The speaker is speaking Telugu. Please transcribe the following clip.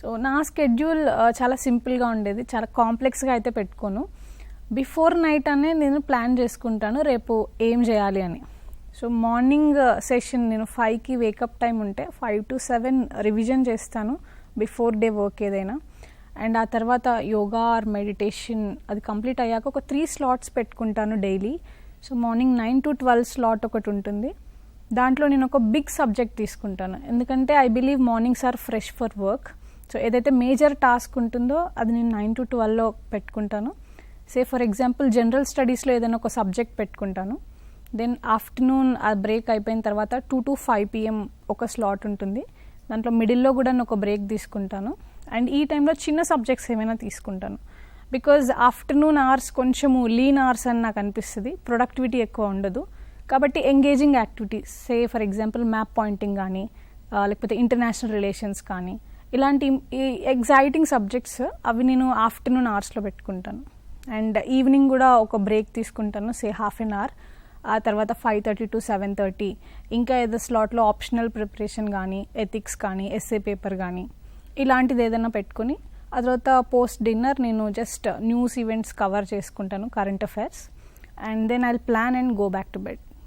సో నా స్కెడ్యూల్ చాలా సింపుల్గా ఉండేది, చాలా కాంప్లెక్స్గా అయితే పెట్టుకోను. బిఫోర్ నైట్ అనే నేను ప్లాన్ చేసుకుంటాను రేపు ఏం చేయాలి అని. సో మార్నింగ్ సెషన్ నేను 5కి వేకప్ టైం ఉంటే 5 to 7 రివిజన్ చేస్తాను బిఫోర్ డే వర్క్ ఏదైనా. అండ్ ఆ తర్వాత యోగా ఆర్ మెడిటేషన్ అది కంప్లీట్ అయ్యాక ఒక 3 slots పెట్టుకుంటాను daily. So morning 9 to 12 slot ఒకటి ఉంటుంది. దాంట్లో నేను ఒక బిగ్ సబ్జెక్ట్ తీసుకుంటాను, ఎందుకంటే I believe mornings are fresh for work. So ఏదైతే మేజర్ టాస్క్ ఉంటుందో అది నేను 9 to 12లో పెట్టుకుంటాను. ఫర్ ఎగ్జాంపుల్ జనరల్ స్టడీస్లో ఏదైనా ఒక సబ్జెక్ట్ పెట్టుకుంటాను. దెన్ ఆఫ్టర్నూన్ ఆ బ్రేక్ అయిపోయిన తర్వాత 2 to 5 PM ఒక స్లాట్ ఉంటుంది. దాంట్లో మిడిల్లో కూడా నేను ఒక బ్రేక్ తీసుకుంటాను. అండ్ ఈ టైంలో చిన్న సబ్జెక్ట్స్ ఏమైనా తీసుకుంటాను, బికాజ్ ఆఫ్టర్నూన్ అవర్స్ కొంచెము లీన్ అవర్స్ అని నాకు అనిపిస్తుంది, ప్రొడక్టివిటీ ఎక్కువ ఉండదు. కాబట్టి engaging activities for example map pointing కానీ లేకపోతే ఇంటర్నేషనల్ రిలేషన్స్ కానీ ఇలాంటి ఎగ్జైటింగ్ సబ్జెక్ట్స్ అవి నేను ఆఫ్టర్నూన్ అవర్స్లో పెట్టుకుంటాను. అండ్ ఈవినింగ్ కూడా ఒక బ్రేక్ తీసుకుంటాను, హాఫ్ అన్ అవర్. ఆ తర్వాత 5:30 to 7:30 ఇంకా ఏదో స్లాట్లో ఆప్షనల్ ప్రిపరేషన్ కానీ ఎథిక్స్ కానీ ఎస్ఏ పేపర్ కానీ ఇలాంటిది ఏదైనా పెట్టుకుని ఆ తర్వాత పోస్ట్ డిన్నర్ నేను జస్ట్ న్యూస్ ఈవెంట్స్ కవర్ చేసుకుంటాను, current affairs. And then I will plan and go back to bed.